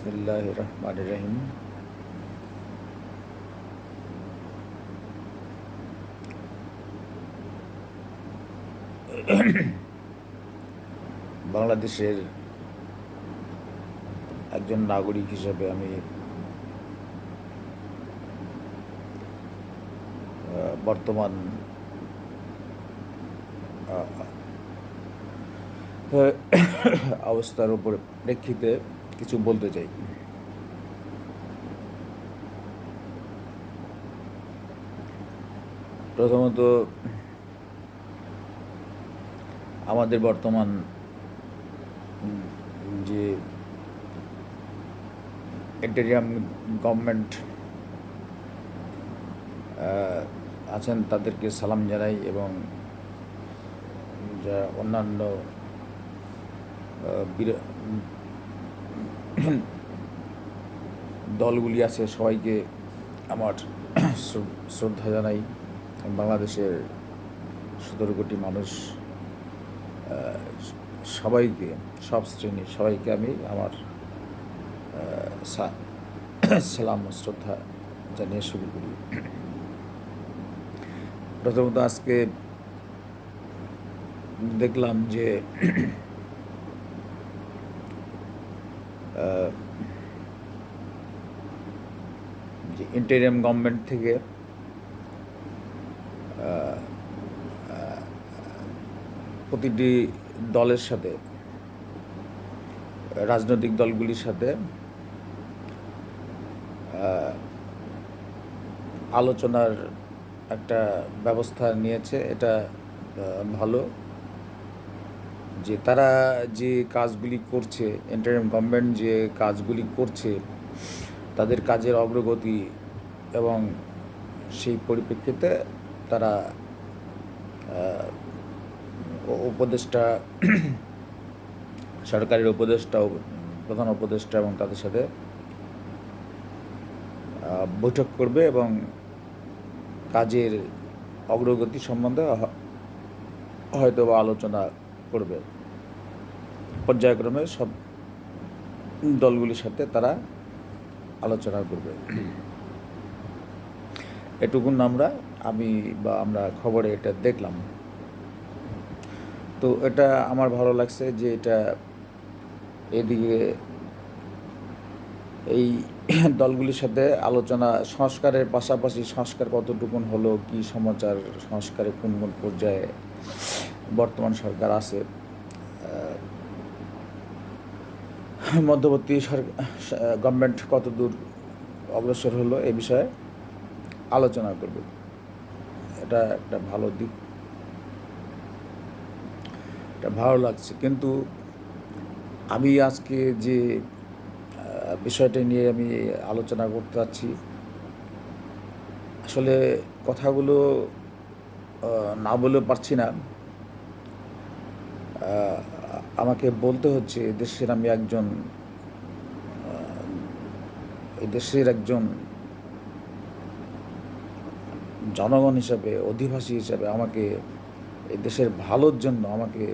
বিসমিল্লাহির রহমানির রহিম। বাংলাদেশের একজন নাগরিক হিসেবে আমি বর্তমান অবস্থার উপর প্রেক্ষিতে কিছু বলতে চাই। প্রথমত, আমাদের বর্তমান যে ইন্টেরিয়াম গভর্নমেন্ট আছেন তাদেরকে সালাম জানাই, এবং যা অন্যান্য দলগুলি আছে সবাইকে আমার শ্রদ্ধা জানাই। বাংলাদেশের 17 কোটি মানুষ সবাইকে, সব শ্রেণীর সবাইকে আমি আমার সালাম ও শ্রদ্ধা জানিয়ে শুরু করি। প্রথমত আজকে দেখলাম যে ইন্টেরিয়াম গভর্নমেন্ট থেকে প্রতিটি দলের সাথে, রাজনৈতিক দলগুলির সাথে আলোচনার একটা ব্যবস্থা নিয়েছে। এটা ভালো যে তারা যে কাজগুলি করছে, ইন্টারিম গভর্নমেন্ট যে কাজগুলি করছে, তাদের কাজের অগ্রগতি এবং সেই পরিপ্রেক্ষিতে তারা উপদেষ্টা, সরকারের উপদেষ্টা, প্রধান উপদেষ্টা এবং তাদের সাথে বৈঠক করবে এবং কাজের অগ্রগতি সম্বন্ধে হয়তো বা আলোচনা করবে। পর্যায়ক্রমে সব দলগুলির সাথে তারা আলোচনা করবে। এটুকুন আমরা খবরে এটা দেখলাম। তো এটা আমার ভালো লাগছে যে এটা এদিকে এই দলগুলির সাথে আলোচনা, সংস্কারের পাশাপাশি সংস্কার কতটুকুন হলো, কি সমাচার, সংস্কারে কোন কোন পর্যায়ে বর্তমান সরকার আছে, মধ্যবর্তী গভর্নমেন্ট কতদূর অগ্রসর হলো, এ বিষয়ে আলোচনা করবে। এটা একটা ভালো দিক, এটা ভালো লাগছে। কিন্তু আমি আজকে যে বিষয়টা নিয়ে আমি আলোচনা করতে চাচ্ছি, আসলে কথাগুলো না বলেও পারছি না, আমাকে বলতে হচ্ছে। এই দেশের একজন জনগণ হিসাবে, অধিবাসী হিসাবে আমাকে এই দেশের ভালোর জন্য আমাকে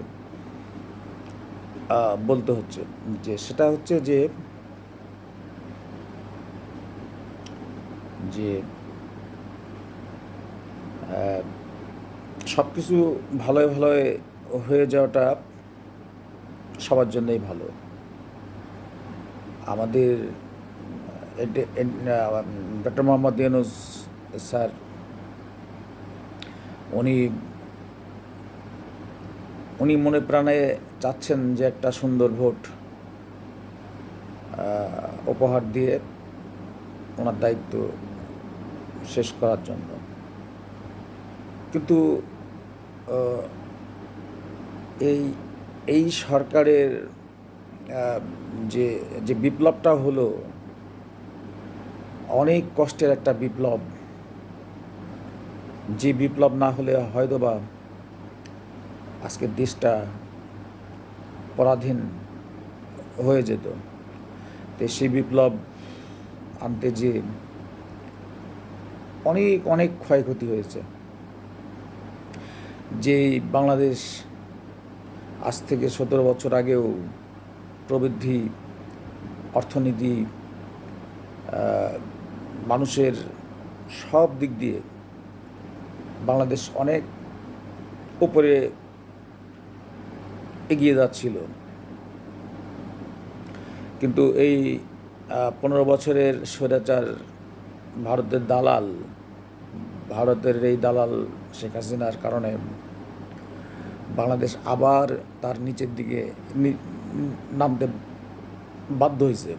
বলতে হচ্ছে। যে সেটা হচ্ছে যে সব কিছু ভালোই হয়ে যাওয়াটা সবার জন্যই ভালো। আমাদের ডক্টর মোহাম্মদ ইউনূস স্যার, উনি মনে প্রাণে চাচ্ছেন যে একটা সুন্দর ভোট উপহার দিয়ে ওনার দায়িত্ব শেষ করার জন্য। কিন্তু এই সরকারের যে বিপ্লবটা হলো, অনেক কষ্টের একটা বিপ্লব, যে বিপ্লব না হলে হয়তোবা আজকে দেশটা পরাধীন হয়ে যেত। তো সেই বিপ্লব আনতে যে অনেক ক্ষয়ক্ষতি হয়েছে। যে বাংলাদেশ আজ থেকে 17 বছর আগেও প্রবৃদ্ধি অর্থনীতি, মানুষের সব দিক দিয়ে বাংলাদেশ অনেক উপরে এগিয়ে যাচ্ছিল। কিন্তু এই 15 বছরের স্বৈরাচার ভারতের দালাল, ভারতের এই দালাল শেখ হাসিনার কারণে বাংলাদেশ আবার তার নিচের দিকে নামতে বাধ্য হয়েছে।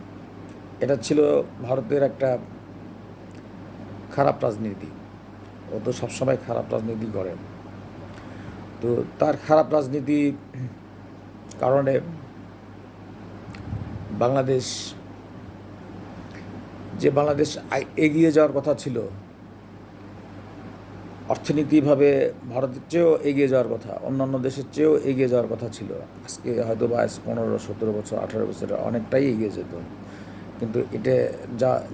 এটা ছিল ভারতের একটা খারাপ রাজনীতি। ও তো সবসময় খারাপ রাজনীতি করে। তো তার খারাপ রাজনীতি কারণে বাংলাদেশ এগিয়ে যাওয়ার কথা ছিল, অর্থনীতিভাবে ভারতের চেয়েও এগিয়ে যাওয়ার কথা, অন্যান্য দেশের চেয়েও এগিয়ে যাওয়ার কথা ছিল। আজকে হয়তো বা 15-17 বছর 18 বছরে অনেকটাই এগিয়ে যেত, কিন্তু এটা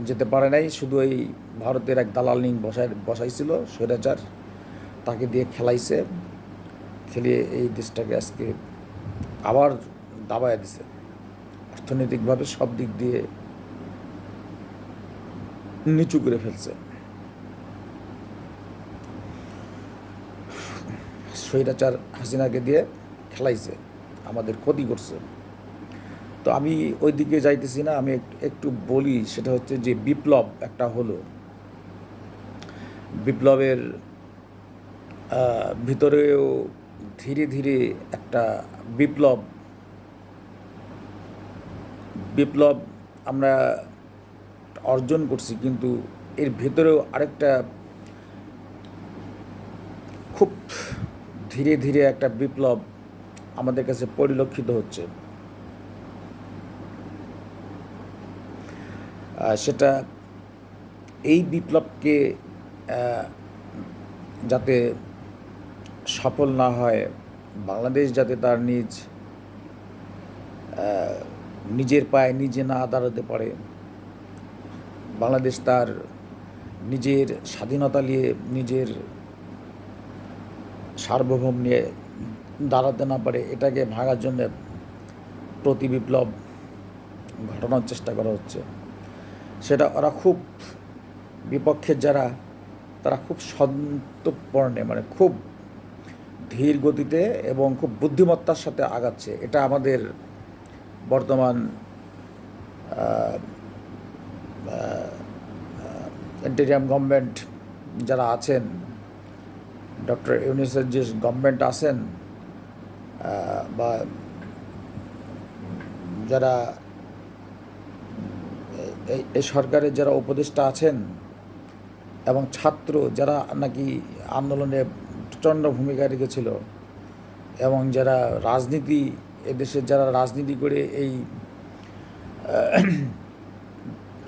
যেতে পারে নাই। শুধু এই ভারতের এক দালাল নিয়ে বসাইছিল স্বৈরাচার, তাকে দিয়ে খেলিয়ে এই দেশটাকে আজকে আবার দাবায় দিছে। অর্থনৈতিকভাবে সব দিক দিয়ে নিচু করে ফেলছে। স্বৈরাচার হাসিনাকে দিয়ে খেলাইছে, আমাদের ক্ষতি করছে। তো আমি ওই দিকে যাইতেছি না, আমি একটু বলি। সেটা হচ্ছে যে বিপ্লব একটা হলো, বিপ্লবের ভিতরেও ধীরে ধীরে একটা বিপ্লব আমরা অর্জন করছি, কিন্তু এর ভেতরেও আরেকটা খুব ধীরে ধীরে একটা বিপ্লব আমাদের কাছে পরিলক্ষিত হচ্ছে। সেটা এই বিপ্লবকে যাতে সফল না হয়, বাংলাদেশ যাতে তার নিজের পায়ে নিজে না দাঁড়াতে পারে, বাংলাদেশ তার নিজের স্বাধীনতা নিয়ে, নিজের সার্বভৌম নিয়ে দাঁড়াতে না পারে, এটাকে ভাঙার জন্য প্রতি বিপ্লব ঘটানোর চেষ্টা করা হচ্ছে। সেটা ওরা খুব বিপক্ষের যারা, তারা খুব সন্তর্পণে, মানে খুব ধীর গতিতে এবং খুব বুদ্ধিমত্তার সাথে আগাচ্ছে। এটা আমাদের বর্তমান ইন্টেরিয়াম গভর্নমেন্ট যারা আছেন, ডক্টর ইউনূসের যে গভর্নমেন্ট আছেন, বা যারা এই সরকারের যারা উপদেষ্টা আছেন, এবং ছাত্র যারা নাকি আন্দোলনে প্রচণ্ড ভূমিকা রেখেছিল, এবং যারা এদেশের যারা রাজনীতি করে এই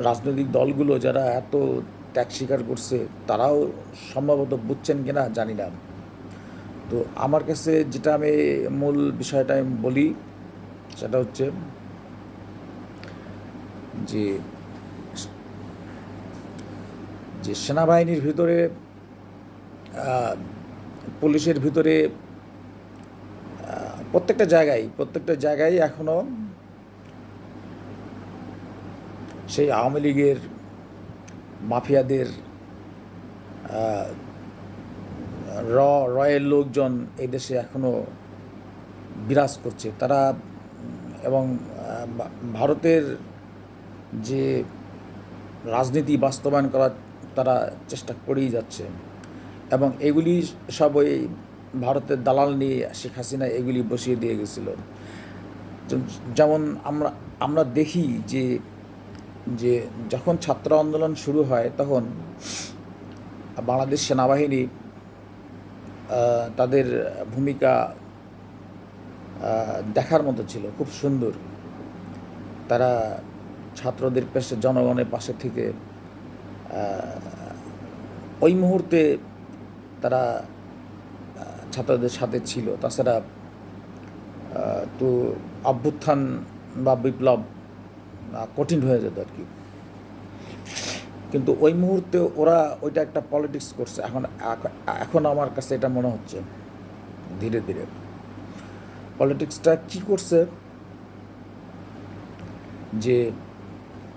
রাজনৈতিক দলগুলো যারা এত ত্যাগ স্বীকার করছে, তারাও সম্ভবত বুঝছেন কিনা জানি না। তো আমার কাছে যেটা আমি মূল বিষয়টা আমি বলি, সেটা হচ্ছে যে সেনাবাহিনীর ভিতরে, পুলিশের ভিতরে, প্রত্যেকটা জায়গায় এখনো সেই আওয়ামী লীগের মাফিয়াদের রয়ের লোকজন এই দেশে এখনো বিরাজ করছে। তারা এবং ভারতের যে রাজনীতি বাস্তবায়ন করার তারা চেষ্টা করেই যাচ্ছে, এবং এগুলি সব ওই ভারতের দালাল নিয়ে শেখ হাসিনা এগুলি বসিয়ে দিয়ে গেছিল। যেমন আমরা দেখি যে যখন ছাত্র আন্দোলন শুরু হয়, তখন বাংলাদেশ সেনাবাহিনী তাদের ভূমিকা দেখার মতো ছিল, খুব সুন্দর। তারা ছাত্রদের পাশে, জনগণের পাশে থেকে ওই মুহূর্তে তারা ছাত্রদের সাথে ছিল। তাছাড়া তো অভ্যুত্থান বা বিপ্লব কঠিন হয়ে যেত আর কি। কিন্তু ওই মুহূর্তে ওরা ওইটা একটা পলিটিক্স করছে। এখন আমার কাছে এটা মনে হচ্ছে ধীরে ধীরে পলিটিক্সটা কি করছে, যে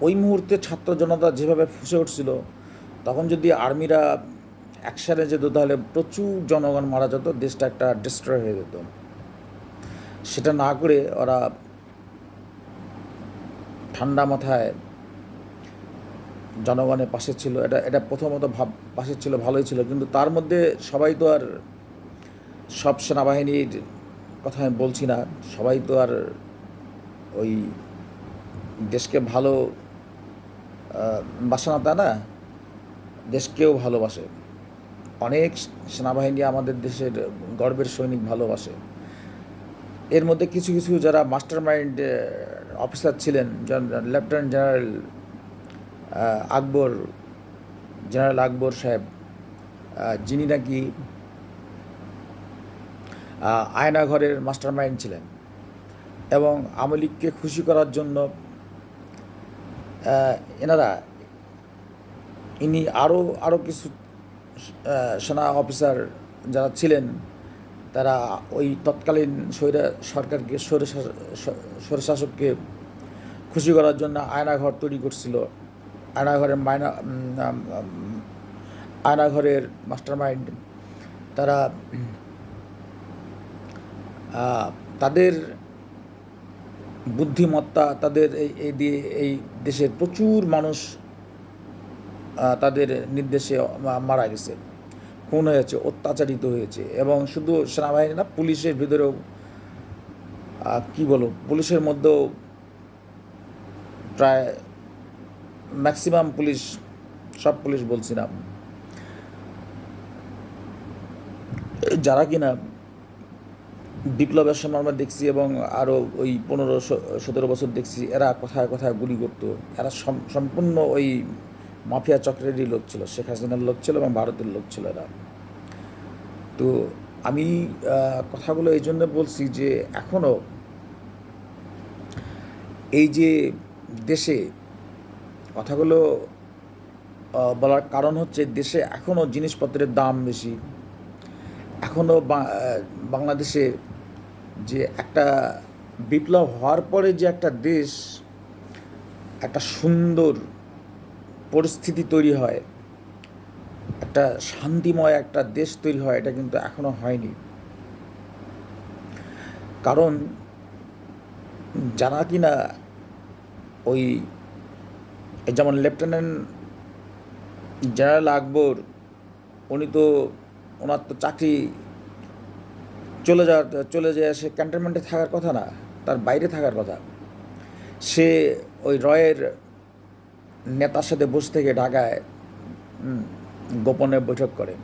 ওই মুহূর্তে ছাত্র জনতা যেভাবে ফুঁসে উঠছিল, তখন যদি আর্মিরা অ্যাকশানে যেত তাহলে প্রচুর জনগণ মারা যেত, দেশটা একটা ডিস্ট্রয় হয়ে যেত। সেটা না করে ওরা ঠান্ডা মাথায় জনগণের পাশে ছিল। এটা এটা প্রথমত পাশে ছিল, ভালোই ছিল, কিন্তু তার মধ্যে সবাই তো আর, সব সেনাবাহিনীর কথা আমি বলছি না, সবাই তো আর ওই দেশকে ভালো বাসে না, তা না, দেশকেও ভালোবাসে। অনেক সেনাবাহিনী আমাদের দেশের গর্বের সৈনিক ভালোবাসে। এর মধ্যে কিছু কিছু যারা মাস্টার মাইন্ড অফিসার ছিলেন, লেফটেন্যান্ট জেনারেল আকবর সাহেব, যিনি নাকি আয়নাঘরের মাস্টার মাইন্ড ছিলেন, এবং আওয়ামী লীগকে খুশি করার জন্য ইনি আরও কিছু সেনা অফিসার যারা ছিলেন, তারা ওই তৎকালীন সরকারকে, স্বৈরশাসককে খুশি করার জন্য আয়নাঘর তৈরি করছিল। আয়নাঘরের মাস্টার মাইন্ড তারা তাদের বুদ্ধিমত্তা, তাদের এই দিয়ে এই দেশের প্রচুর মানুষ তাদের নির্দেশে মারা গেছে, খুন হয়েছে, অত্যাচারিত হয়েছে। এবং শুধু সেনাবাহিনী না, পুলিশের ভিতরেও কি বলবো, পুলিশের মধ্যেও প্রায় ম্যাক্সিমাম পুলিশ, সব পুলিশ বলছি না, যারা কিনা বিপ্লবের সময় আমরা দেখছি এবং আরও ওই 15-17 বছর দেখছি, এরা কথায় কথায় গুলি করতো। এরা সম্পূর্ণ ওই মাফিয়া চক্রেরই লোক ছিল, শেখ হাসিনার লোক ছিল এবং ভারতের লোক ছিল এরা। তো আমি কথাগুলো এই জন্য বলছি যে এখনও এই যে দেশে, কথাগুলো বলার কারণ হচ্ছে দেশে এখনও জিনিসপত্রের দাম বেশি। এখনও বাংলাদেশে যে একটা বিপ্লব হওয়ার পরে যে একটা দেশ, একটা সুন্দর পরিস্থিতি তৈরি হয়, একটা শান্তিময় একটা দেশ তৈরি হয়, এটা কিন্তু এখনও হয়নি। কারণ যারা কিনা ওই যেমন লেফটেন্যান্ট জেনারেল আকবর, ওনার তো চাকরি চলে যায়, সে ক্যান্টনমেন্টে থাকার কথা না, তার বাইরে থাকার কথা। সে ওই রয়ের নেতার সাথে বসে থেকে ঢাকায় গোপনে বৈঠক করে।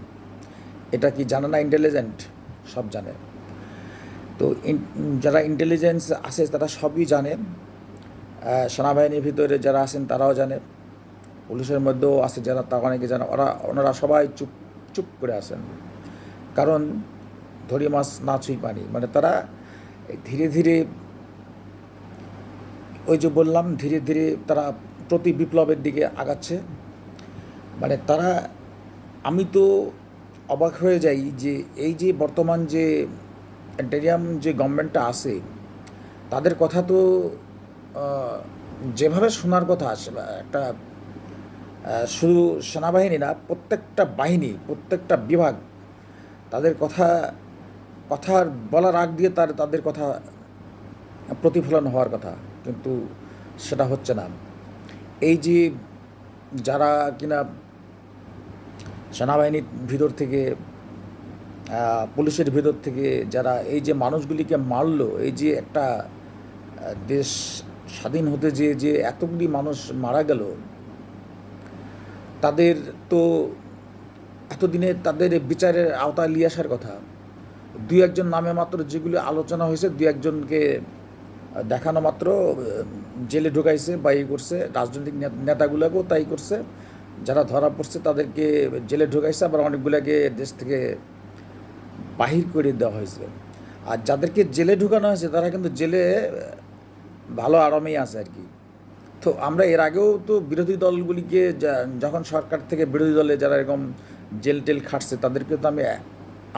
এটা কি জানে না ইন্টেলিজেন্ট? সব জানে। তো যারা ইন্টেলিজেন্স আছে তারা সবই জানে। সেনাবাহিনীর ভিতরে যারা আছেন তারাও জানে, পুলিশের মধ্যেও আছে যারা, তা অনেকে জানে। ওনারা সবাই চুপ করে আছেন, কারণ ধরি মাছ না ছুঁই পানি। মানে তারা ধীরে ধীরে, ওই যে বললাম, ধীরে ধীরে তারা প্রতি বিপ্লবের দিকে আগাচ্ছে। মানে তারা, আমি তো অবাক হয়ে যাই যে এই যে বর্তমান যে ইন্টেরিয়াম যে গভর্নমেন্টটা আছে, তাদের কথা তো যেভাবে শোনার কথা আসে, একটা শুধু সেনাবাহিনী না, প্রত্যেকটা বাহিনী, প্রত্যেকটা বিভাগ, তাদের কথার বলার আগ দিয়ে তাদের কথা প্রতিফলন হওয়ার কথা, কিন্তু সেটা হচ্ছে না। এই যে যারা কিনা সেনাবাহিনীর ভিতর থেকে, পুলিশের ভিতর থেকে যারা এই যে মানুষগুলিকে মারলো, এই যে একটা দেশ স্বাধীন হতে যে এতগুলি মানুষ মারা গেল, তাদের তো এতদিনে তাদের বিচারের আওতায় নিয়ে আসার কথা। 2-1 নামে মাত্র যেগুলি আলোচনা হয়েছে, 2-1 দেখানো মাত্র জেলে ঢুকাইছে বা করছে, রাজনৈতিক নেতাগুলোকেও তাই করছে। যারা ধরা পড়ছে তাদেরকে জেলে ঢুকাইছে, আবার অনেকগুলোকে দেশ থেকে বাহির করে দেওয়া হয়েছে। আর যাদেরকে জেলে ঢুকানো হয়েছে তারা কিন্তু জেলে ভালো আরামেই আছে আর কি। তো আমরা এর আগেও তো বিরোধী দলগুলিকে, যখন সরকার থেকে বিরোধী দলে যারা এরকম জেল টেল খাটছে, তাদেরকে তো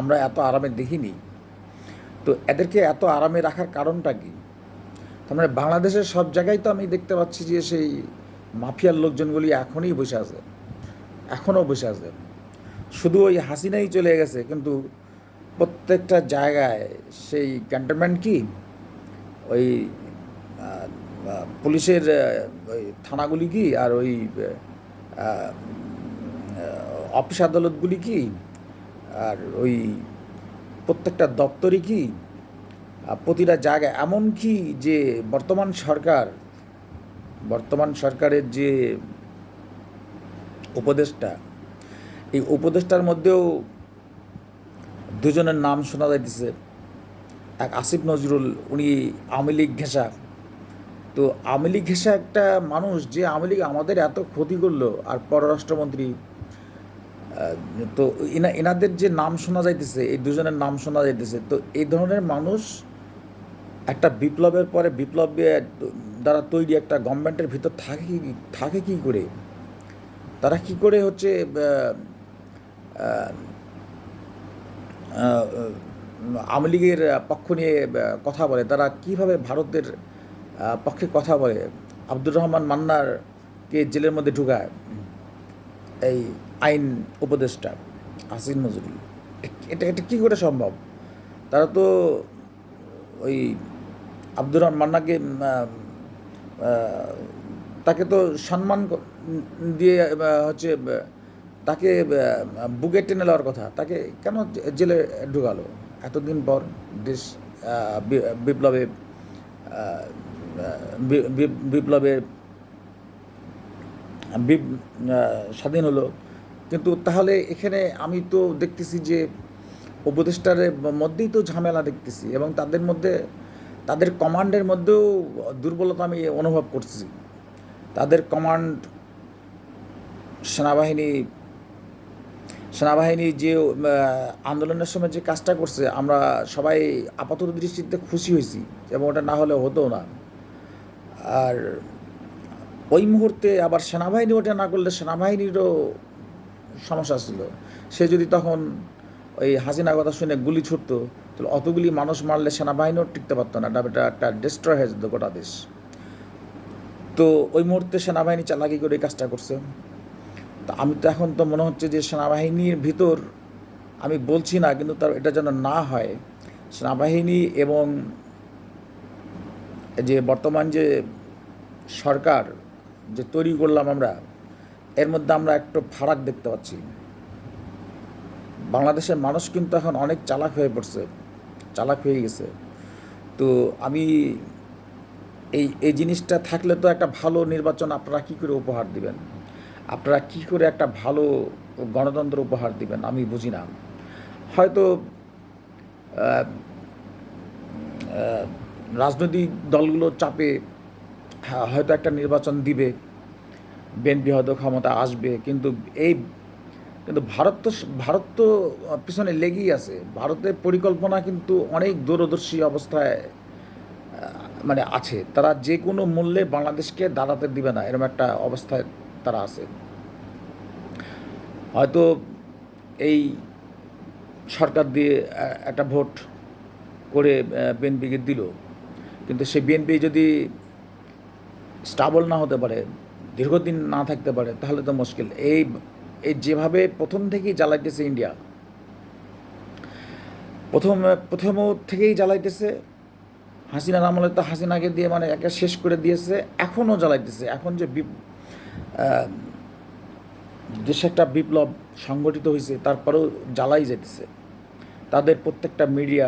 আমরা এত আরামে দেখিনি। তো এদেরকে এত আরামে রাখার কারণটা কি? তার মানে বাংলাদেশের সব জায়গায় তো আমি দেখতে পাচ্ছি যে সেই মাফিয়ার লোকজনগুলি এখনই বসে আছে, এখনও বসে আছে। শুধু ওই হাসিনাই চলে গেছে, কিন্তু প্রত্যেকটা জায়গায় সেই ক্যান্টনমেন্ট কি ওই পুলিশের ওই থানাগুলি কি আর ওই অফিস আদালতগুলি কি আর ওই প্রত্যেকটা দপ্তরই কি প্রতিটা জায়গায়, এমনকি যে বর্তমান সরকারের যে উপদেষ্টা, এই উপদেষ্টার মধ্যেও দুজনের নাম শোনা যাইতেছে। এক আসিফ নজরুল, উনি আওয়ামী লীগ ঘেঁষা। তো আওয়ামী লীগ ঘেঁষা একটা মানুষ, যে আওয়ামী লীগ আমাদের এত ক্ষতি করলো, আর পররাষ্ট্রমন্ত্রী। তো এনাদের যে নাম শোনা যাইতেছে, এই দুজনের নাম শোনা যাইতেছে। তো এই ধরনের মানুষ একটা বিপ্লবের পরে বিপ্লবের দ্বারা তৈরি একটা গভর্নমেন্টের ভিতর থাকে কি করে? তারা কি করে হচ্ছে আওয়ামী লীগের পক্ষ নিয়ে কথা বলে? তারা কিভাবে ভারতের পক্ষে কথা বলে? আব্দুর রহমান মান্নারকে জেলের মধ্যে ঢুকায় এই আইন উপদেষ্টা আসিফ নজরুল। এটা কী করে সম্ভব? তারা তো ওই আব্দুর রহমান মান্নাকে তাকে তো সম্মান দিয়ে হচ্ছে তাকে বুকে টেনে নেওয়ার কথা, তাকে কেন জেলে ঢুকালো এতদিন পর? দেশ বিপ্লবে বিপ্লবে স্বাধীন হলো, কিন্তু তাহলে এখানে আমি তো দেখতেছি যে উপদেষ্টার মধ্যেই তো ঝামেলা দেখতেছি, এবং তাদের মধ্যে তাদের কমান্ডের মধ্যেও দুর্বলতা আমি অনুভব করছি। তাদের কমান্ড সেনাবাহিনী যে আন্দোলনের সময় যে কাজটা করছে, আমরা সবাই আপাতত দৃষ্টিতে খুশি হয়েছি, এবং ওটা না হলে হতো না। আর ওই মুহূর্তে আবার সেনাবাহিনী ওটা না করলে সেনাবাহিনীরও সমস্যা ছিল। সে যদি তখন ওই হাসিনার কথা শুনে গুলি ছুটতো, তাহলে অতগুলি মানুষ মারলে সেনাবাহিনীও টিকতে পারতো না, এটা একটা ডিস্ট্রয় হয়ে যেত গোটা দেশ। তো ওই মুহূর্তে সেনাবাহিনী চালাকি করে এই কাজটা করছে। তো আমি তো এখন তো মনে হচ্ছে যে সেনাবাহিনীর ভিতর, আমি বলছি না, কিন্তু তার এটা যেন না হয়, সেনাবাহিনী এবং যে বর্তমান যে সরকার যে তৈরি করলাম আমরা, এর মধ্যে আমরা একটু ফারাক দেখতে পাচ্ছি। বাংলাদেশের মানুষ কিন্তু এখন অনেক চালাক হয়ে গেছে। তো আমি এই জিনিসটা থাকলে তো একটা ভালো নির্বাচন আপনারা কী করে উপহার দিবেন? আপনারা কী করে একটা ভালো গণতন্ত্র উপহার দিবেন? আমি বুঝি না। হয়তো রাজনৈতিক দলগুলোর চাপে হয়তো একটা নির্বাচন দিবে, বিএনপি হয়তো ক্ষমতা আসবে, কিন্তু ভারত তো পিছনে লেগেই আছে। ভারতের পরিকল্পনা কিন্তু অনেক দূরদর্শী অবস্থায় মানে আছে। তারা যে কোনো মূল্যে বাংলাদেশকে দাঁড়াতে দিবে না, এরকম একটা অবস্থায় তারা আছে। হয়তো এই সরকার দিয়ে একটা ভোট করে বিএনপিকে দিল, কিন্তু সেই বিএনপি যদি স্টেবল না হতে পারে, দীর্ঘদিন না থাকতে পারে, তাহলে তো মুশকিল। এই যেভাবে প্রথম থেকেই জ্বালাইতেছে ইন্ডিয়া, প্রথম থেকেই জ্বালাইতেছে। হাসিনার আমলে তো হাসিনাকে দিয়ে মানে একে শেষ করে দিয়েছে, এখনও জ্বালাইতেছে। এখন যে দেশে একটা বিপ্লব সংগঠিত হয়েছে, তারপরেও জ্বালাই যেতেছে। তাদের প্রত্যেকটা মিডিয়া,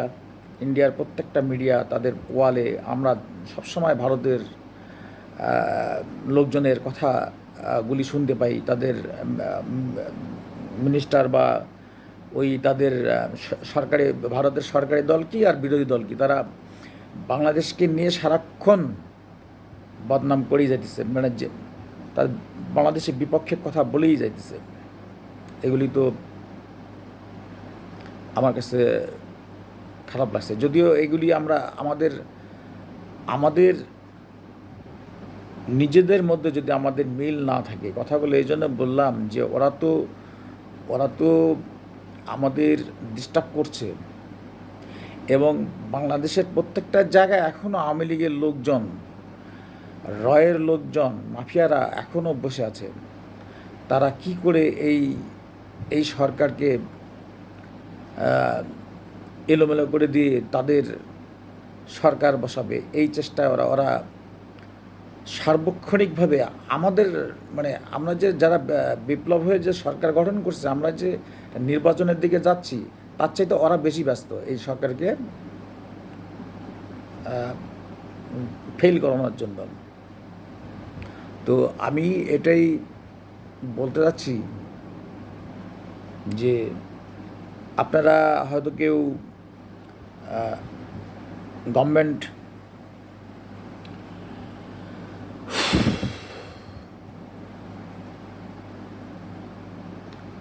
ইন্ডিয়ার প্রত্যেকটা মিডিয়া, তাদের ওয়ালে আমরা সবসময় ভারতের লোকজনের কথাগুলি শুনতে পাই। তাদের মিনিস্টার বা ওই তাদের ভারতের সরকারি দল কি আর বিরোধী দল কি, তারা বাংলাদেশকে নিয়ে সারাক্ষণ বদনাম করেই যাইতেছে, মানে যে তার বাংলাদেশের বিপক্ষে কথা বলেই যাইতেছে। এগুলি তো আমার কাছে খারাপ লাগছে। যদিও এগুলি আমরা আমাদের নিজেদের মধ্যে যদি আমাদের মিল না থাকে, কথাগুলো এই জন্য বললাম যে ওরা তো আমাদের ডিস্টার্ব করছে, এবং বাংলাদেশের প্রত্যেকটা জায়গায় এখনও আওয়ামী লীগের লোকজন রয়ের লোকজন মাফিয়ারা এখনও বসে আছে। তারা কি করে এই সরকারকে এলোমেলো করে দিয়ে তাদের সরকার বসাবে, এই চেষ্টায় ওরা সার্বক্ষণিকভাবে আমাদের মানে আমরা যে যারা বিপ্লব হয়ে যে সরকার গঠন করছে, আমরা যে নির্বাচনের দিকে যাচ্ছি, তার চাইতে ওরা বেশি ব্যস্ত এই সরকারকে ফেল করানোর জন্য। তো আমি এটাই বলতে চাচ্ছি যে আপনারা হয়তো কেউ গভর্নমেন্ট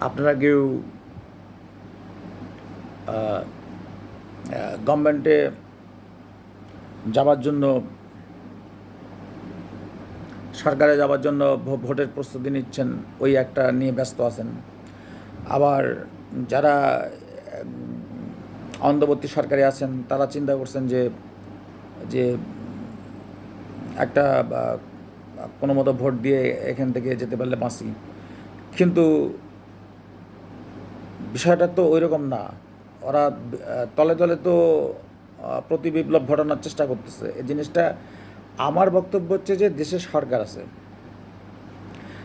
আপনারা কেউ গভর্নমেন্টে যাওয়ার জন্য, সরকারে যাওয়ার জন্য ভোটের প্রস্তুতি নিচ্ছেন, ওই একটা নিয়ে ব্যস্ত আছেন। আবার যারা অন্তর্বর্তী সরকারে আছেন তারা চিন্তা করছেন যে যে একটা কোনো মতো ভোট দিয়ে এখান থেকে যেতে পারলে বাঁচি। কিন্তু বিষয়টা তো ওই রকম না। ওরা তলে তলে তো প্রতি বিপ্লব ঘটানোর চেষ্টা করতেছে। এই জিনিসটা আমার বক্তব্য হচ্ছে যে দেশে সরকার আছে,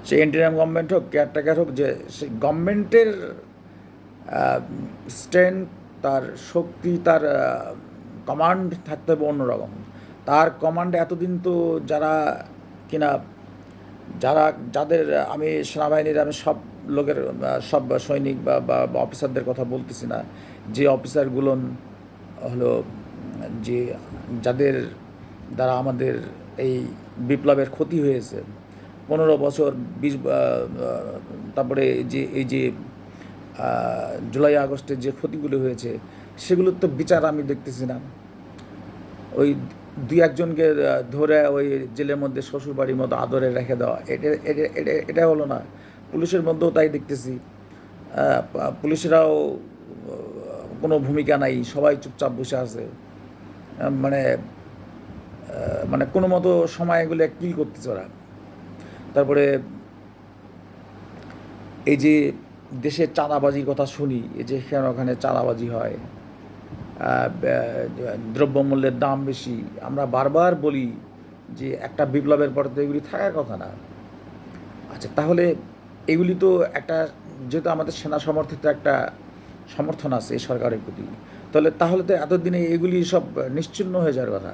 সে ইন্টারিম গভর্নমেন্ট হোক, কেয়ারটেকার হোক, যে সেই গভর্নমেন্টের স্ট্রেংথ, তার শক্তি, তার কমান্ড থাকতে হবে অন্যরকম। তার কমান্ডে এতদিন তো যাদের আমি সেনাবাহিনীর আমি সব লোকের সব সৈনিক বা অফিসারদের কথা বলতেছি না, যে অফিসারগুলো হলো যাদের দ্বারা আমাদের এই বিপ্লবের ক্ষতি হয়েছে 15 বছর 20, তারপরে এই যে জুলাই আগস্টের যে ক্ষতিগুলো হয়েছে সেগুলোর তো বিচার আমি দেখতেছি না। ওই 2-1জনকে ধরে ওই জেলের মধ্যে শ্বশুরবাড়ির মতো আদরে রেখে দেওয়া, এটা হলো না। পুলিশের মধ্যেও তাই দেখতেছি, পুলিশেরাও কোনো ভূমিকা নাই, সবাই চুপচাপ বসে আছে। মানে কোনো মতো সময় এগুলো কিল করতেছে ওরা। তারপরে এই যে দেশের চাঁদাবাজির কথা শুনি, এই যে এখানে ওখানে চাঁদাবাজি হয়, দ্রব্যমূল্যের দাম বেশি। আমরা বারবার বলি যে একটা বিপ্লবের পরে তো এগুলি থাকার কথা না। আচ্ছা, তাহলে এগুলি তো একটা, যেহেতু আমাদের সেনা সমর্থিত একটা সমর্থন আছে এই সরকারের প্রতি, তাহলে তো এতদিনে এগুলি সব নিশ্চিহ্ন হয়ে যাওয়ার কথা।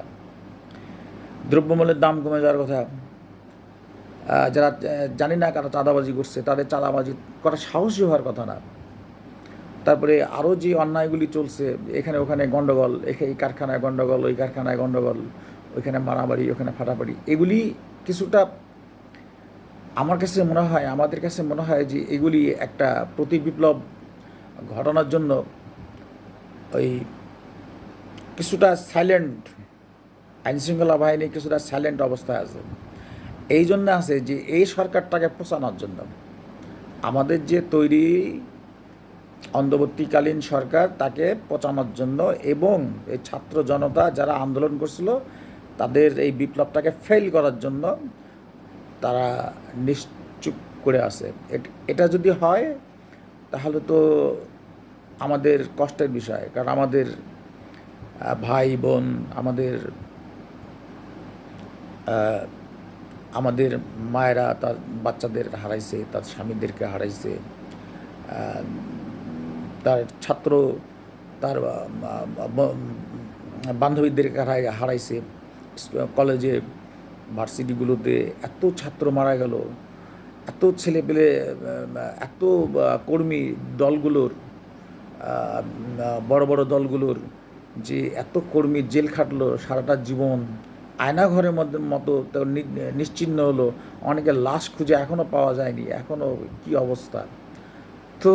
দ্রব্যমূল্যের দাম কমে যাওয়ার কথা। যারা জানি না কারা চাঁদাবাজি করছে, তাদের চাঁদাবাজি করার সাহসী হওয়ার কথা না। তারপরে আরও যে অন্যায়গুলি চলছে, এখানে ওখানে গণ্ডগোল, এই কারখানায় গণ্ডগোল, ওই কারখানায় গণ্ডগোল, ওইখানে মারামারি, ওখানে ফাটাফাটি, এগুলি কিছুটা আমার কাছে মনে হয়, আমাদের কাছে মনে হয় যে এগুলি একটা প্রতি বিপ্লব ঘটানোর জন্য ওই কিছুটা সাইলেন্ট, আইনশৃঙ্খলা বাহিনী কিছুটা সাইলেন্ট অবস্থায় আছে। এই জন্য আছে যে এই সরকারটাকে পচানোর জন্য, আমাদের যে তৈরি অন্তর্বর্তীকালীন সরকার তাকে পচানোর জন্য, এবং এই ছাত্র জনতা যারা আন্দোলন করছিল তাদের এই বিপ্লবটাকে ফেল করার জন্য তারা নিশ্চুপ করে আছে। এটা যদি হয় তাহলে তো আমাদের কষ্টের বিষয়, কারণ আমাদের ভাই বোন, আমাদের মায়েরা তার বাচ্চাদের হারাইছে, তার স্বামীদেরকে হারাইছে, তার ছাত্র তার বান্ধবীদেরকে হারাইছে। কলেজে ভার্সিটিগুলোতে এত ছাত্র মারা গেল, এত ছেলেপেলে, এত কর্মী দলগুলোর, বড় বড় দলগুলোর যে এত কর্মী জেল খাটলো সারাটা জীবন, আয়নাঘরের মতো নিশ্চিহ্ন হলো। অনেকের লাশ খুঁজে এখনও পাওয়া যায়নি, এখনও কি অবস্থা। তো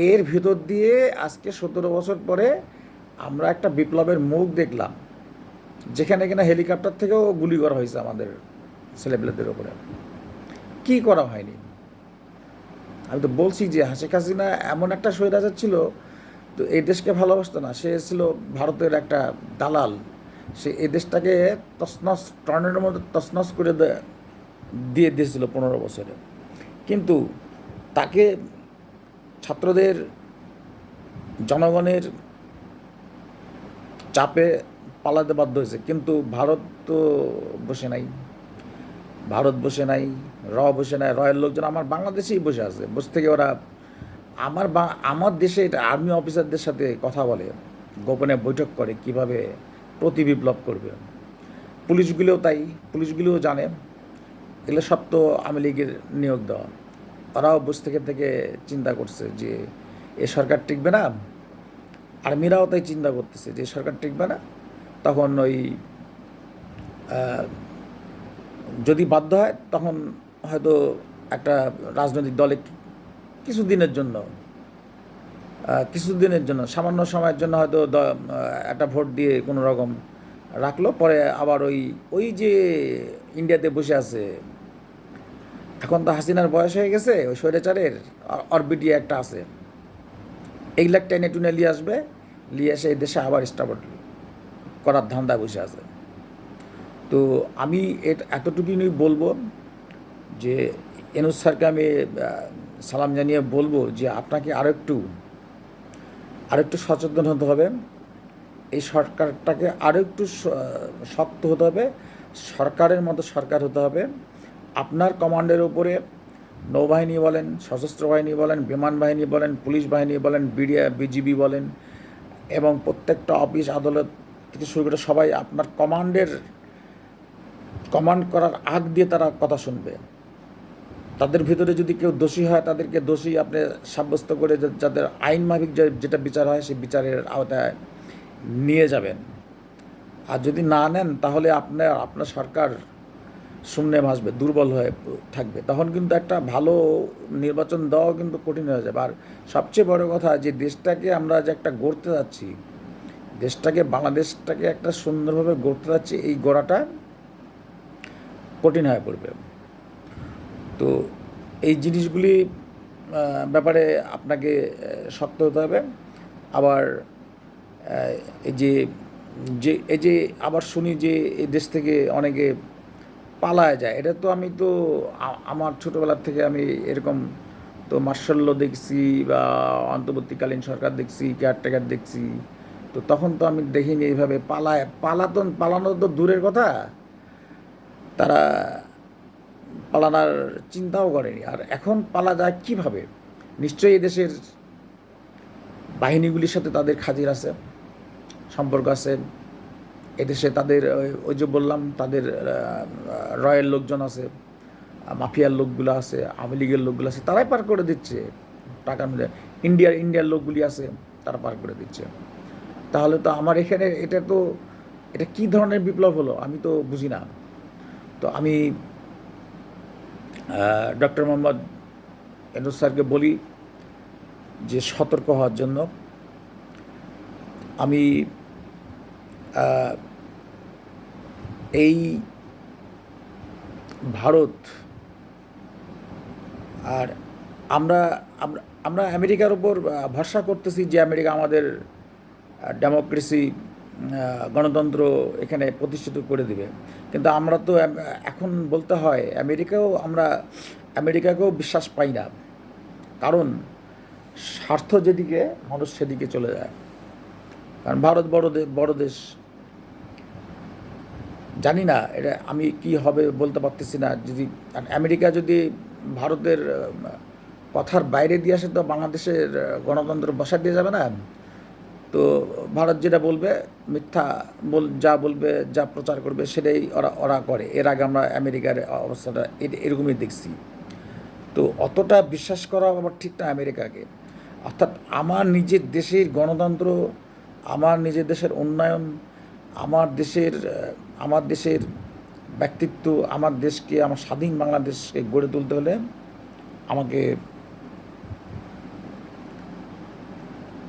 এর ভিতর দিয়ে আজকে 17 বছর পরে আমরা একটা বিপ্লবের মুখ দেখলাম, যেখানে কিনা হেলিকপ্টার থেকেও গুলি করা হয়েছে আমাদের ছেলেপেলেদের ওপরে। কি করা হয়নি? আমি তো বলছি যে শেখ হাসিনা এমন একটা স্বৈরাচার ছিল, তো এই দেশকে ভালোবাসতো না। সে ছিল ভারতের একটা দালাল, সে এই দেশটাকে তছনছ টর্নেডোর মধ্যে তছনছ করে দিয়ে দিয়েছিল 15 বছরে। কিন্তু তাকে ছাত্রদের, জনগণের চাপে পালাতে বাধ্য হয়েছে। কিন্তু ভারত তো বসে নাই, ভারত বসে নাই, বসে নাই, রয়ের লোকজন আমার বাংলাদেশেই বসে আছে। বসে থেকে ওরা আমার দেশে আর্মি অফিসারদের সাথে কথা বলে, গোপনে বৈঠক করে কিভাবে প্রতি বিপ্লব করবে। পুলিশগুলোও তাই, পুলিশগুলোও জানে এগুলো সব তো আওয়ামী লীগের নিয়োগ দেওয়া। ওরাও বসে থেকে থেকে চিন্তা করছে যে এ সরকার টিকবে না। আর্মিরাও তাই চিন্তা করতেছে যে সরকার টিকবে না। তখন ওই যদি বাধ্য হয় তখন হয়তো একটা রাজনৈতিক দলে কিছুদিনের জন্য সামান্য সময়ের জন্য হয়তো একটা ভোট দিয়ে কোনো রকম রাখলো, পরে আবার ওই যে ইন্ডিয়াতে বসে আছে, এখন তো হাসিনার বয়স হয়ে গেছে, ওই স্বৈরাচারের অরবিটি একটা আছে, এইগুলা টেনে টুনে নিয়ে আসবে, নিয়ে এসে এই দেশে আবার স্টাবল করার ধান্দায় বসে আছে। তো আমি এতটুকুই বলবো যে এনুস স্যারকে আমি সালাম জানিয়ে বলবো যে আপনাকে আরেকটু সচেতন হতে হবে। এই সরকারটাকে আরেকটু শক্ত হতে হবে, সরকারের মতো সরকার হতে হবে। আপনার কমান্ডের উপরে নৌবাহিনী বলেন, সশস্ত্র বাহিনী বলেন, বিমান বাহিনী বলেন, পুলিশ বাহিনী বলেন, বিজিবি বলেন, এবং প্রত্যেকটা অফিস আদালত থেকে শুরু করে সবাই আপনার কমান্ড করার আগ দিয়ে তারা কথা শুনবে। তাদের ভিতরে যদি কেউ দোষী হয় তাদেরকে দোষী আপনি সাব্যস্ত করে যাদের আইন মাফিক যেটা বিচার হয় সেই বিচারের আওতায় নিয়ে যাবেন। আর যদি না নেন তাহলে আপনার সরকার শূন্যে ভাসবে, দুর্বল হয়ে থাকবে। তখন কিন্তু একটা ভালো নির্বাচন দেওয়াও কিন্তু কঠিন হয়ে যাবে। আর সবচেয়ে বড় কথা যে দেশটাকে আমরা যে একটা গড়তে যাচ্ছি, বাংলাদেশটাকে একটা সুন্দরভাবে গড়তে যাচ্ছি, এই গড়াটা কঠিন হয়ে পড়বে। তো এই জিনিসগুলি ব্যাপারে আপনাকে শক্ত হতে হবে। আবার এই যে আবার শুনি যে এই দেশ থেকে অনেকে পালায় যায়, এটা তো আমি তো আমার ছোটোবেলার থেকে আমি এরকম তো মার্শাল ল দেখছি বা অন্তর্বর্তীকালীন সরকার দেখছি, কেয়ারটেকার দেখছি। তো তখন তো আমি দেখিনি এইভাবে পালানো তো দূরের কথা, তারা পালানোর চিন্তাও করেনি। আর এখন পালা যায় কীভাবে? নিশ্চয়ই এদেশের বাহিনীগুলির সাথে তাদের খাতির আছে, সম্পর্ক আছে। এদেশে তাদের ওই যে বললাম তাদের রয়ের লোকজন আছে, মাফিয়ার লোকগুলো আছে, আওয়ামী লীগের লোকগুলো আছে, তারাই পার করে দিচ্ছে টাকা মিলে। ইন্ডিয়ার লোকগুলি আছে, তারা পার করে দিচ্ছে। তাহলে তো আমার এখানে এটা কী ধরনের বিপ্লব হলো আমি তো বুঝি না। তো আমি ডক্টর মোহাম্মদ ইউনূস স্যারকে বলি যে সতর্ক হওয়ার জন্য। আমি এই ভারত আর আমরা আমেরিকার উপর ভরসা করতেছি যে আমেরিকা আমাদের ডেমোক্রেসি, গণতন্ত্র এখানে প্রতিষ্ঠিত করে দেবে। কিন্তু আমরা তো এখন বলতে হয় আমেরিকাকেও বিশ্বাস পাই না। কারণ স্বার্থ যেদিকে মানুষ সেদিকে চলে যায়। কারণ ভারত বড় দেশ, জানি না এটা আমি কি হবে বলতে পারতেছি না। যদি আমেরিকা যদি ভারতের কথার বাইরে দিয়ে আসে তো বাংলাদেশের গণতন্ত্র বসা দিয়ে যাবে না। তো ভারত যেটা বলবে, মিথ্যা যা বলবে, যা প্রচার করবে সেটাই ওরা করে। এর আগে আমরা আমেরিকার অবস্থাটা এরকমই দেখছি। তো অতটা বিশ্বাস করা আবার ঠিক না আমেরিকাকে। অর্থাৎ আমার নিজের দেশের গণতন্ত্র, আমার নিজের দেশের উন্নয়ন, আমার দেশের ব্যক্তিত্ব, আমার দেশকে, আমার স্বাধীন বাংলাদেশকে গড়ে তুলতে হলে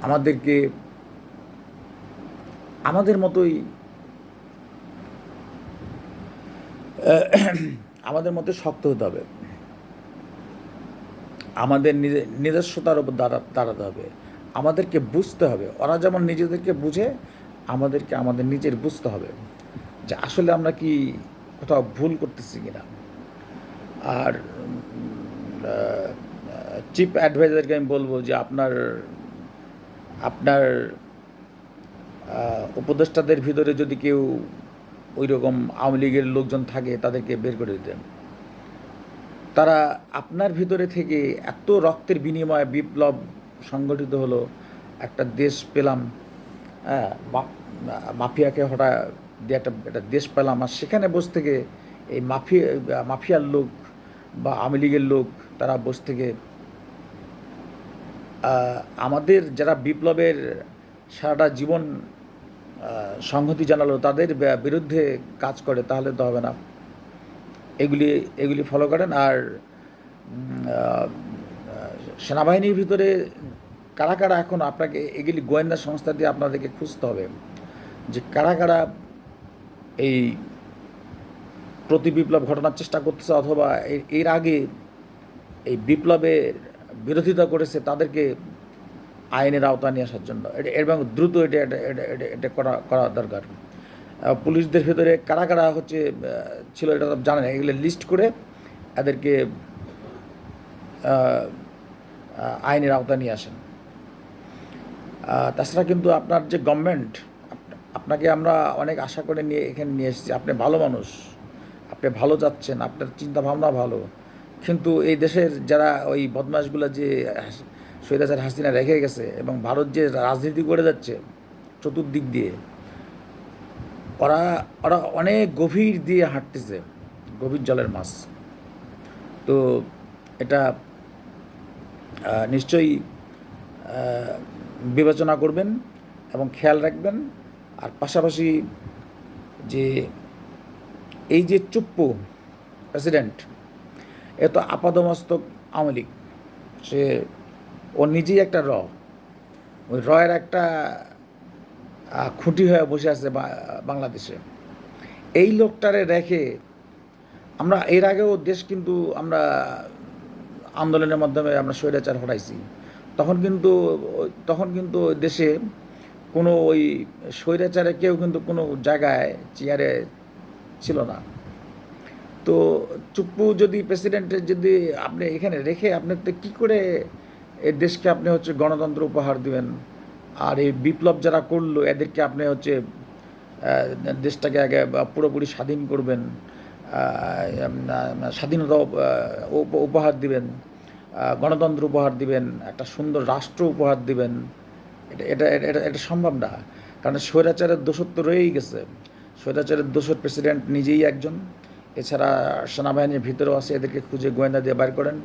আমাদেরকে আমাদের মতোই শক্ত হতে হবে। আমাদের নিজস্বতার উপর দাঁড়াতে হবে। আমাদেরকে বুঝতে হবে। ওরা যেমন নিজেদেরকে বুঝে আমাদেরকে আমাদের নিজের বুঝতে হবে যে আসলে আমরা কি কোথাও ভুল করতেছি কিনা। আর চিফ অ্যাডভাইজারকে আমি বলবো যে আপনার আপনার উপদেষ্টাদের ভিতরে যদি কেউ ওই রকম আওয়ামী লীগের লোকজন থাকে তাদেরকে বের করে দিতেন। তারা আপনার ভিতরে থেকে এত রক্তের বিনিময়ে বিপ্লব সংগঠিত হলো, একটা দেশ পেলাম, হ্যাঁ, মাফিয়াকে হঠাৎ দিয়ে একটা দেশ পেলাম, আর সেখানে বসে থেকে এই মাফিয়ার লোক বা আওয়ামী লীগের লোক তারা বসে থেকে আমাদের যারা বিপ্লবের সারাটা জীবন সংহতি জানালো তাদের বিরুদ্ধে কাজ করে, তাহলে তো হবে না। এগুলি ফলো করেন। আর সেনাবাহিনীর ভিতরে কারা কারা এখন আপনাকে এগুলি গোয়েন্দা সংস্থা দিয়ে আপনাদেরকে খুঁজতে হবে যে কারা কারা এই প্রতি বিপ্লব ঘটানোর চেষ্টা করতেছে অথবা এর আগে এই বিপ্লবের বিরোধিতা করেছে, তাদেরকে আইনের আওতায় নিয়ে আসার জন্য এবং দ্রুত এটা করা দরকার। পুলিশদের ভেতরে কারা কারা ছিল এটা জানেন, এগুলো লিস্ট করে এদেরকে আইনের আওতায় নিয়ে আসেন। তাছাড়া কিন্তু আপনার যে গভর্নমেন্ট, আপনাকে আমরা অনেক আশা করে এখানে নিয়ে এসেছি, আপনি ভালো মানুষ, আপনি ভালো যাচ্ছেন, আপনার চিন্তা ভাবনা ভালো, কিন্তু এই দেশের যারা ওই বদমাশগুলো যে সৈয়দ হাসিনা রেখে গেছে এবং ভারত যে রাজনীতি করে যাচ্ছে চতুর্দিক দিয়ে, ওরা অনেক গভীর দিয়ে হাঁটতেছে, গভীর জলের মাছ। তো এটা নিশ্চয়ই বিবেচনা করবেন এবং খেয়াল রাখবেন। আর পাশাপাশি যে এই যে চুপ্পু প্রেসিডেন্ট, এ তো আপাদমস্তক আওয়ামী লীগ, ও নিজেই একটা ওই রয়ের একটা খুঁটি হয়ে বসে আছে বাংলাদেশে। এই লোকটারে রেখে আমরা এর আগেও দেশ কিন্তু আমরা আন্দোলনের মাধ্যমে আমরা স্বৈরাচার হটাইছি, তখন কিন্তু দেশে কোনো ওই স্বৈরাচারে কেউ কিন্তু কোনো জায়গায় চেয়ারে ছিল না। তো চুপ্পু যদি প্রেসিডেন্টের যদি আপনি এখানে রেখে আপনি তো কী করে এই দেশকে আপনি গণতন্ত্র উপহার দিবেন? আর এই বিপ্লব যারা করলো এদেরকে আপনি দেশটাকে আগে পুরোপুরি স্বাধীন করবেন, স্বাধীনতা উপহার দিবেন, গণতন্ত্র উপহার দিবেন, একটা সুন্দর রাষ্ট্র উপহার দিবেন, এটা এটা এটা সম্ভব না। কারণ স্বৈরাচারের দোষত্ব রয়েই গেছে। স্বৈরাচারের দোষর প্রেসিডেন্ট নিজেই একজন, এছাড়া সেনাবাহিনীর ভিতরেও আছে, এদেরকে খুঁজে গোয়েন্দা দিয়ে বের করেন।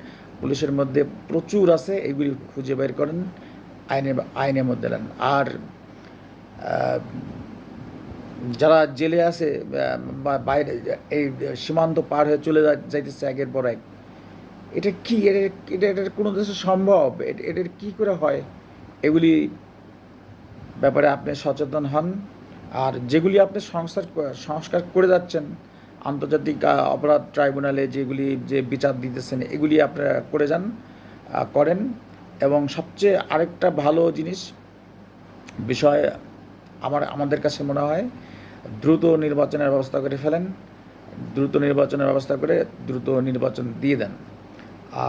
পুলিশের মধ্যে প্রচুর আছে, এগুলি খুঁজে বের করেন, আইনের মধ্যে নেন। আর যারা জেলে আছে বা বাইরে এই সীমান্ত পার হয়ে চলে যাইতেছে একের পর এক, এটা কি এটার কোনো দেশে সম্ভব? এটার কী করে হয়? এগুলি ব্যাপারে আপনি সচেতন হন। আর যেগুলি আপনি সংস্কার করে যাচ্ছেন, আন্তর্জাতিক অপরাধ ট্রাইব্যুনালে যে বিচার দিতেছেন, এগুলি আপনারা করেন। এবং সবচেয়ে আরেকটা ভালো বিষয় আমাদের কাছে মনে হয়, দ্রুত নির্বাচনের ব্যবস্থা করে ফেলেন, দ্রুত নির্বাচন দিয়ে দেন।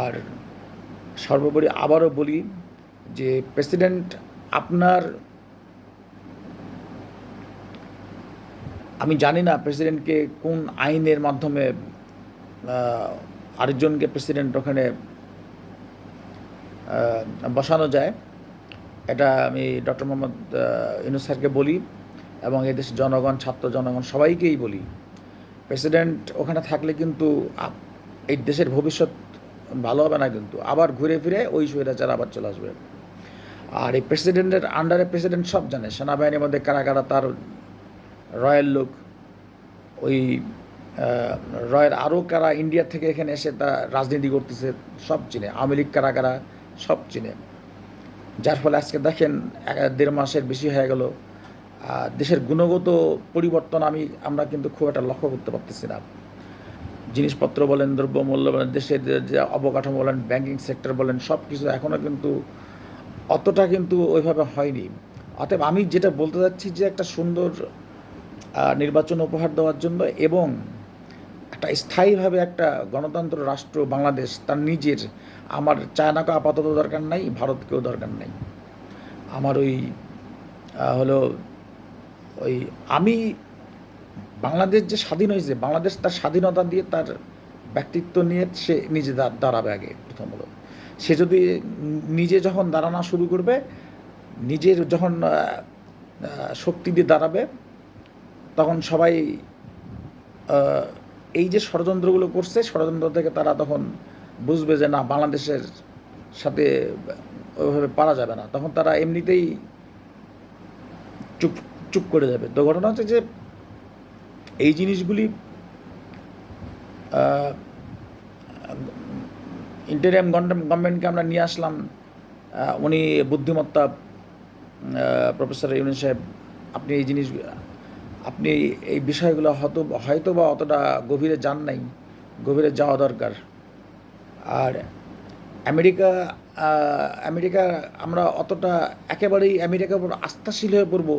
আর সর্বোপরি আবারও বলি যে প্রেসিডেন্ট আমি জানি না প্রেসিডেন্টকে কোন আইনের মাধ্যমে আরেকজনকে প্রেসিডেন্ট ওখানে বসানো যায়। এটা আমি ডক্টর মোহাম্মদ ইউনূস স্যারকে বলি এবং এদেশের জনগণ, ছাত্র জনগণ সবাইকেই বলি, প্রেসিডেন্ট ওখানে থাকলে কিন্তু এই দেশের ভবিষ্যৎ ভালো হবে না, কিন্তু আবার ঘুরে ফিরে ওই স্বৈরাচার আবার চলে আসবে। আর এই প্রেসিডেন্টের আন্ডারে প্রেসিডেন্ট সব জানে, সেনাবাহিনীর মধ্যে কারা কারা তার রয়্যাল লোক, ওই রয়ের আরও কারা ইন্ডিয়া থেকে এখানে এসে তারা রাজনীতি করতেছে সব চিনে, আওয়ামী লীগ কারা কারা সব চিনে। যার ফলে আজকে দেখেন 1.5 মাসের বেশি হয়ে গেল, দেশের গুণগত পরিবর্তন আমরা কিন্তু খুব একটা লক্ষ্য করতে পারতেছি না। জিনিসপত্র বলেন, দ্রব্যমূল্য বলেন, দেশের যে অবকাঠামো বলেন, ব্যাংকিং সেক্টর বলেন, সব কিছু এখনও কিন্তু অতটা কিন্তু ওইভাবে হয়নি। অতএব আমি যেটা বলতে চাচ্ছি যে একটা সুন্দর নির্বাচন উপহার দেওয়ার জন্য এবং একটা স্থায়ীভাবে একটা গণতন্ত্র রাষ্ট্র বাংলাদেশ তার নিজের, আমার চায়নাকে আপাতত দরকার নাই, ভারতকেও দরকার নাই। আমার ওই হলো ওই আমি বাংলাদেশ যে স্বাধীন হয়েছে, বাংলাদেশ তার স্বাধীনতা দিয়ে, তার ব্যক্তিত্ব নিয়ে সে নিজে দাঁড়াবে আগে প্রথম হলো। সে যদি নিজে যখন দাঁড়ানো শুরু করবে, নিজের যখন শক্তি দিয়ে দাঁড়াবে, তখন সবাই এই যে ষড়যন্ত্রগুলো করছে, ষড়যন্ত্র থেকে তারা তখন বুঝবে যে না, বাংলাদেশের সাথে ওইভাবে পারা যাবে না, তখন তারা এমনিতেই চুপ চুপ করে যাবে। তো ঘটনা হচ্ছে যে এই জিনিসগুলি ইন্টারিয়াম গভর্নমেন্টকে আমরা নিয়ে আসলাম। উনি বুদ্ধিমত্তা, প্রফেসর ইউনূস সাহেব, আপনি এই জিনিস, আপনি এই বিষয়গুলো হয়তো বা অতটা গভীরে যান নাই, গভীরে যাওয়া দরকার। আর আমেরিকা আমেরিকা আমরা অতটা একেবারেই আমেরিকার উপর আস্থাশীল হয়ে পড়বো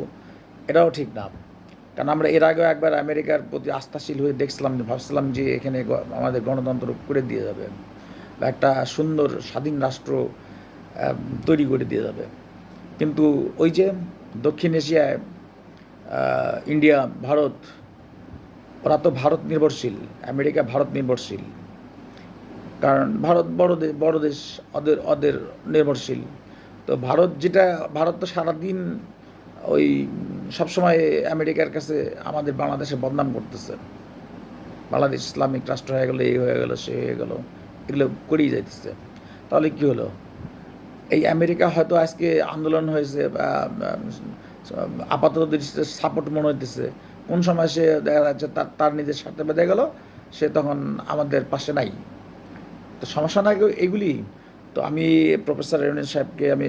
এটাও ঠিক না। কারণ আমরা এর আগেও একবার আমেরিকার প্রতি আস্থাশীল হয়ে দেখছিলাম, ভাবছিলাম যে এখানে আমাদের গণতন্ত্র করে দিয়ে যাবে বা একটা সুন্দর স্বাধীন রাষ্ট্র তৈরি করে দিয়ে যাবে। কিন্তু ওই যে দক্ষিণ এশিয়ায় ইন্ডিয়া, ভারত, ওরা তো ভারত নির্ভরশীল, আমেরিকা ভারত নির্ভরশীল। কারণ ভারত বড় দেশ, ওদের নির্ভরশীল। তো ভারত তো সারাদিন ওই সবসময় আমেরিকার কাছে আমাদের বাংলাদেশে বদনাম করতেছে, বাংলাদেশ ইসলামিক রাষ্ট্র হয়ে গেলো, এই হয়ে গেলো, সে হয়ে গেলো, এগুলো করেই যাইতেছে। তাহলে কী হলো? এই আমেরিকা হয়তো আজকে আন্দোলন হয়েছে, আপাতত দৃষ্টিতে সাপোর্ট মনে হইতেছে, কোন সময় সে দেখা যাচ্ছে তার নিজের স্বার্থে বেঁধে গেল, সে তখন আমাদের পাশে নাই। তো সমস্যা না এগুলি। তো আমি প্রফেসর ইউনূস সাহেবকে আমি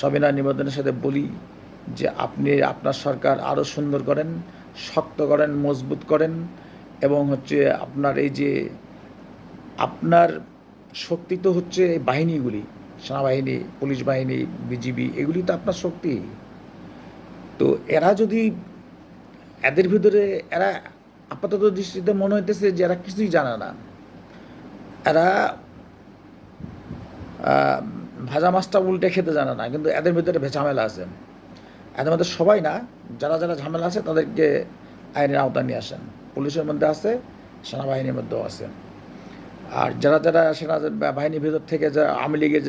সবিনয় নিবেদনের সাথে বলি যে আপনি আপনার সরকার আরও সুন্দর করেন, শক্ত করেন, মজবুত করেন, এবং হচ্ছে আপনার এই যে আপনার শক্তি তো হচ্ছে এই বাহিনীগুলি, সেনাবাহিনী, পুলিশ বাহিনী, বিজিবি, এগুলি তো আপনার শক্তি। তো এরা যদি, এদের ভিতরে এরা আপাতত দৃষ্টিতে মনে হইতেছে যে এরা কিছুই জানে না, এরা ভাজা মাছটা উল্টে খেতে জানে না, কিন্তু এদের ভিতরে ঝামেলা আছে। এদের মধ্যে সবাই না, যারা যারা ঝামেলা আছে তাদেরকে আইনের আওতায় নিয়ে আসেন। পুলিশের মধ্যে আছে, সেনাবাহিনীর মধ্যেও আছে। আর যারা যারা সেনাবাহিনীর ভিতর থেকে যারা আওয়ামী লীগের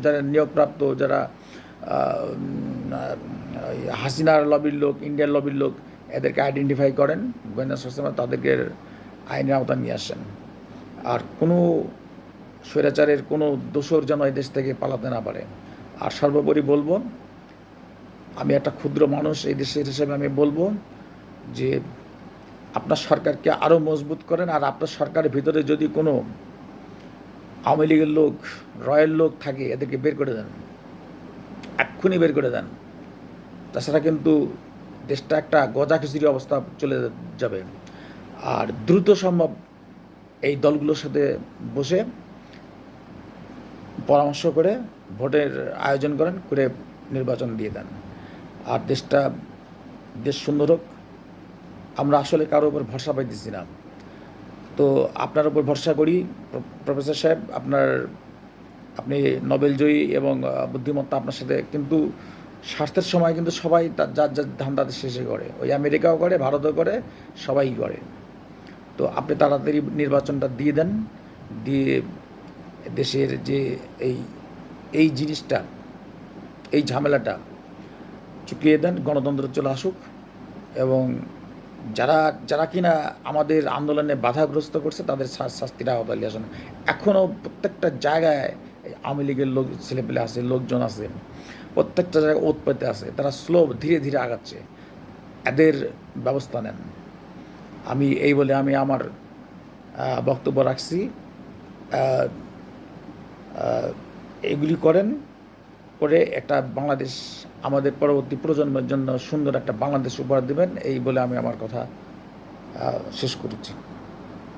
যারা নিয়োগপ্রাপ্ত, যারা হাসিনার লবির লোক, ইন্ডিয়ার লবির লোক, এদেরকে আইডেন্টিফাই করেন গোয়েন্দা সংস্থা, তাদেরকে আইনের আওতায় নিয়ে আসেন। আর কোনো স্বৈরাচারের কোনো দোষর যেন এই দেশ থেকে পালাতে না পারে। আর সর্বোপরি বলবো, আমি একটা ক্ষুদ্র মানুষ এই দেশের হিসেবে আমি বলবো যে আপনার সরকারকে আরও মজবুত করেন। আর আপনার সরকারের ভিতরে যদি কোনো আওয়ামী লীগের লোক, রয়ের লোক থাকে, এদেরকে বের করে দেন, এক্ষুনি বের করে দেন। তাছাড়া কিন্তু দেশটা একটা গজা খিচুড়ি অবস্থা চলে যাবে। আর দ্রুত সম্ভব এই দলগুলোর সাথে বসে পরামর্শ করে ভোটের আয়োজন করেন, করে নির্বাচন দিয়ে দেন। আর দেশ সুন্দর হোক। আমরা আসলে কারোর উপর ভরসা পাইতেছি না। তো আপনার উপর ভরসা করি প্রফেসর সাহেব, আপনি নোবেল জয়ী এবং বুদ্ধিমত্তা আপনার সাথে, কিন্তু স্বার্থের সময় কিন্তু সবাই যার যার ধান্দা শেষে করে, ওই আমেরিকাও করে, ভারতও করে, সবাই করে। তো আপনি তাড়াতাড়ি নির্বাচনটা দিয়ে দেন, দিয়ে দেশের যে এই জিনিসটা, এই ঝামেলাটা চুকিয়ে দেন, গণতন্ত্র চলে আসুক। এবং যারা কিনা আমাদের আন্দোলনে বাধাগ্রস্ত করছে তাদের শাস্তিটা আওতায় নিয়ে আসেন। এখনও প্রত্যেকটা জায়গায় আওয়ামী লীগের ছেলেপেলে আছে, লোকজন আছে, প্রত্যেকটা জায়গায় ওত পেতে আছে, তারা ধীরে ধীরে আগাচ্ছে, এদের ব্যবস্থা নেন। আমি এই বলে আমি আমার বক্তব্য রাখছি। এগুলি করে একটা বাংলাদেশ আমাদের পরবর্তী প্রজন্মের জন্য সুন্দর একটা বাংলাদেশ উপহার দেবেন, এই বলে আমি আমার কথা শেষ করছি।